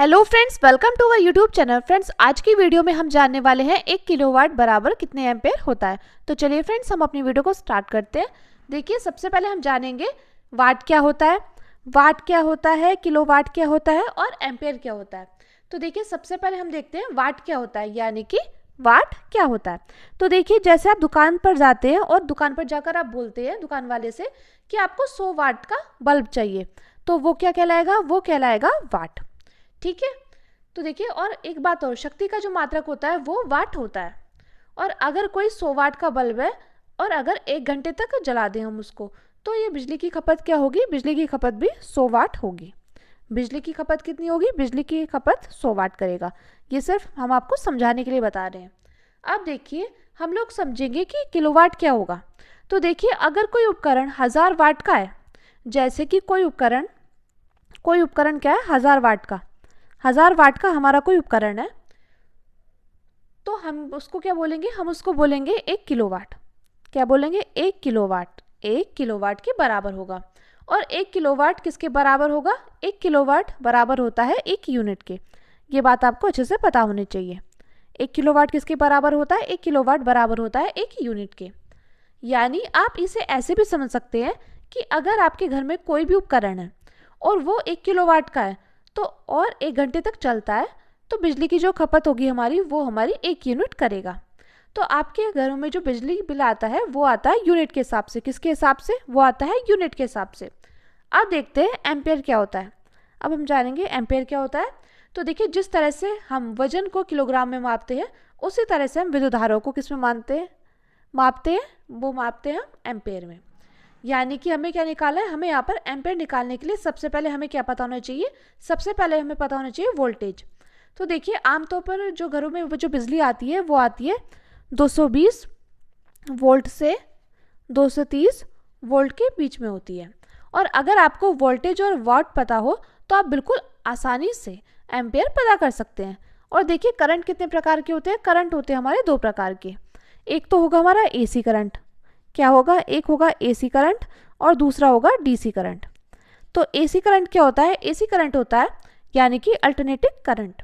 Hello friends, welcome to our YouTube channel. Friends, आज की video में हम जानने वाले हैं 1 किलोवाट बराबर कितने एम्पेयर होता है। तो चलिए फ्रेंड्स, हम अपनी वीडियो को स्टार्ट करते हैं। देखिए, सबसे पहले हम जानेंगे वाट क्या होता है, वाट क्या होता है, किलोवाट क्या होता है और एम्पेयर क्या होता है। तो देखिए, सबसे पहले हम देखते हैं वाट क्या होता है, यानी कि वाट क्या होता है। तो देखिए, जैसे आप दुकान पर जाते हैं और दुकान पर जाकर आप बोलते हैं दुकान वाले से कि आपको 100 वाट का बल्ब चाहिए, तो वो क्या कहलाएगा, वो कहलाएगा वाट। ठीक है। तो देखिए, और एक बात और, शक्ति का जो मात्रक होता है वो वाट होता है। और अगर कोई 100 वाट का बल्ब है और अगर 1 घंटे तक जला दें हम उसको, तो ये बिजली की खपत क्या होगी, बिजली की खपत भी 100 वाट होगी। बिजली की खपत कितनी होगी, बिजली की खपत 100 वाट करेगा। ये सिर्फ हम आपको समझाने के लिए बता रहे हैं। अब देखिए, हम लोग समझेंगे कि किलोवाट क्या होगा। तो देखिए, अगर कोई उपकरण 1000 वाट का है, जैसे कि कोई उपकरण क्या है, 1000 वाट का, 1000 वाट का हमारा कोई उपकरण है, तो हम उसको क्या बोलेंगे, हम उसको बोलेंगे 1 किलोवाट। क्या बोलेंगे, 1 किलोवाट। 1 किलोवाट के बराबर होगा। और 1 किलोवाट किसके बराबर होगा, 1 किलोवाट बराबर होता है 1 यूनिट के। ये बात आपको अच्छे से पता होनी चाहिए। 1 किलोवाट किसके बराबर होता है, 1 किलोवाट बराबर होता है 1 यूनिट के। यानी आप इसे ऐसे भी समझ सकते हैं कि अगर आपके घर में कोई भी उपकरण है और वो 1 किलोवाट का है, तो और 1 घंटे तक चलता है, तो बिजली की जो खपत होगी हमारी, वो हमारी 1 यूनिट करेगा। तो आपके घरों में जो बिजली बिल आता है वो आता है यूनिट के हिसाब से। किसके हिसाब से, वो आता है यूनिट के हिसाब से। अब देखते हैं एम्पेयर क्या होता है। अब हम जानेंगे एम्पेयर क्या होता है। तो देखिए, जिस तरह से हम वजन को किलोग्राम में मापते हैं, उसी तरह से हम विद्युत धाराओं को किस में मापते हैं, वो मापते हैं हम एम्पेयर में। यानी कि हमें क्या निकालना है, हमें यहाँ पर एम्पेयर निकालने के लिए सबसे पहले हमें क्या पता होना चाहिए, सबसे पहले हमें पता होना चाहिए वोल्टेज। तो देखिए, आमतौर पर जो घरों में जो बिजली आती है वो आती है 220 वोल्ट से 230 वोल्ट के बीच में होती है। और अगर आपको वोल्टेज और वाट पता हो तो आप बिल्कुल आसानी से एम्पेयर पता कर सकते हैं। और देखिए, करंट कितने प्रकार के होते हैं, करंट होते हैं हमारे 2 प्रकार के। एक तो होगा हमारा एसी करंट। क्या होगा, एक होगा एसी करंट और दूसरा होगा डीसी करंट। तो एसी करंट क्या होता है, एसी करंट होता है यानी कि अल्टरनेटिंग करंट।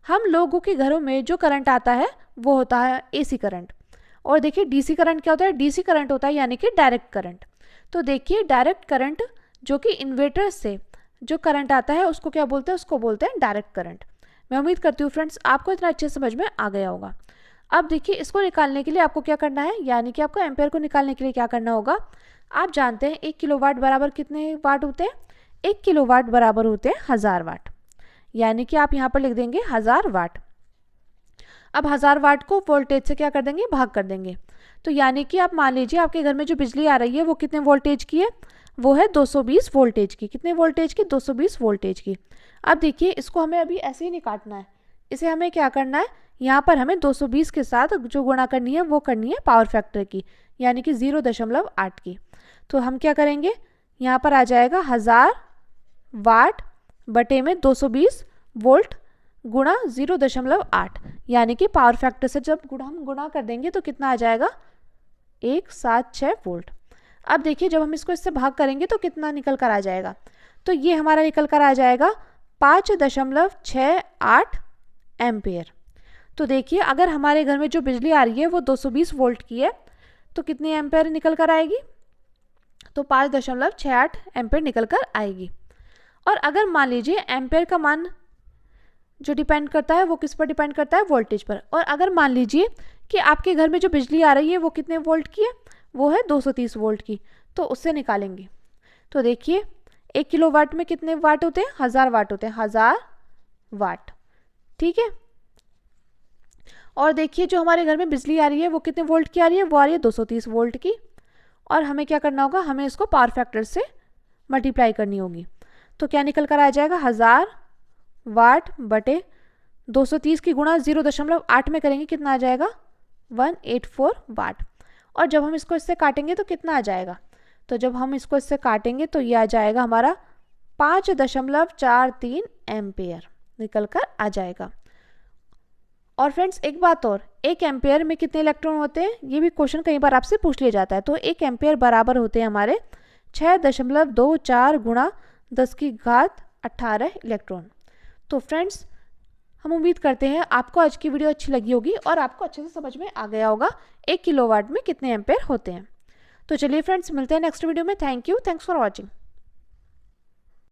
हम लोगों के घरों में जो करंट आता है वो होता है एसी करंट। और देखिए, डीसी करंट क्या होता है, डीसी करंट होता है यानी कि डायरेक्ट करंट। तो देखिए, डायरेक्ट करंट जो कि इन्वर्टर से जो करंट आता है उसको क्या बोलते हैं, उसको बोलते हैं डायरेक्ट करंट। मैं उम्मीद करती हूँ फ्रेंड्स आपको इतना अच्छे समझ में आ गया होगा। अब देखिए, इसको निकालने के लिए आपको क्या करना है, यानी कि आपको एम्पेयर को निकालने के लिए क्या करना होगा। आप जानते हैं 1 किलोवाट बराबर कितने वाट होते हैं, 1 किलोवाट बराबर होते हैं 1000 वाट। यानी कि आप यहाँ पर लिख देंगे 1000 वाट। अब 1000 वाट को वोल्टेज से क्या कर देंगे, भाग कर देंगे। तो यानी कि आप मान लीजिए आपके घर में जो बिजली आ रही है वो कितने वोल्टेज की है, वो है 220 वोल्टेज की। कितने वोल्टेज की, 220 वोल्टेज की। अब देखिए, इसको हमें अभी ऐसे ही नहीं काटना है, इसे हमें क्या करना है, यहाँ पर हमें 220 के साथ जो गुणा करनी है वो करनी है पावर फैक्टर की, यानी कि 0.8 की। तो हम क्या करेंगे, यहाँ पर आ जाएगा 1000 वाट बटे में 220 वोल्ट गुणा 0.8, यानी कि पावर फैक्टर से जब हम गुणा कर देंगे तो कितना आ जाएगा, 176 वोल्ट। अब देखिए, जब हम इसको इससे भाग करेंगे तो कितना निकल कर आ जाएगा, तो ये हमारा निकल कर आ जाएगा 5.68 एम्पेयर। तो देखिए, अगर हमारे घर में जो बिजली आ रही है वो 220 वोल्ट की है, तो कितनी एम्पेयर निकल कर आएगी, तो 5.68 एम्पेयर निकल कर आएगी। और अगर मान लीजिए एम्पेयर का मान जो डिपेंड करता है वो किस पर डिपेंड करता है, वोल्टेज पर। और अगर मान लीजिए कि आपके घर में जो बिजली आ रही है वो कितने वोल्ट की है, वो है 230 वोल्ट की, तो उससे निकालेंगे। तो देखिए, 1 किलोवाट में कितने वाट होते हैं, 1000 वाट होते हैं, 1000 वाट। ठीक है। और देखिए, जो हमारे घर में बिजली आ रही है वो कितने वोल्ट की आ रही है, वो आ रही है 230 वोल्ट की। और हमें क्या करना होगा, हमें इसको पावर फैक्टर से मल्टीप्लाई करनी होगी। तो क्या निकल कर आ जाएगा, 1000 वाट बटे 230 की गुणा 0.8 में करेंगे, कितना आ जाएगा, 184 वाट। और जब हम इसको इससे काटेंगे तो कितना आ जाएगा, तो जब हम इसको इससे काटेंगे तो ये आ जाएगा हमारा 5.43 एम्पेयर निकल कर आ जाएगा। और फ्रेंड्स, एक बात और, 1 एम्पेयर में कितने इलेक्ट्रॉन होते हैं, ये भी क्वेश्चन कई बार आपसे पूछ लिया जाता है। तो 1 एम्पेयर बराबर होते हैं हमारे 6.24 गुणा 10 की घात 18 इलेक्ट्रॉन। तो फ्रेंड्स हम उम्मीद करते हैं आपको आज की वीडियो अच्छी लगी होगी और आपको अच्छे से समझ में आ गया होगा 1 किलोवाट में कितने एम्पेयर होते हैं। तो चलिए फ्रेंड्स मिलते हैं नेक्स्ट वीडियो में। Thank you, thanks for watching.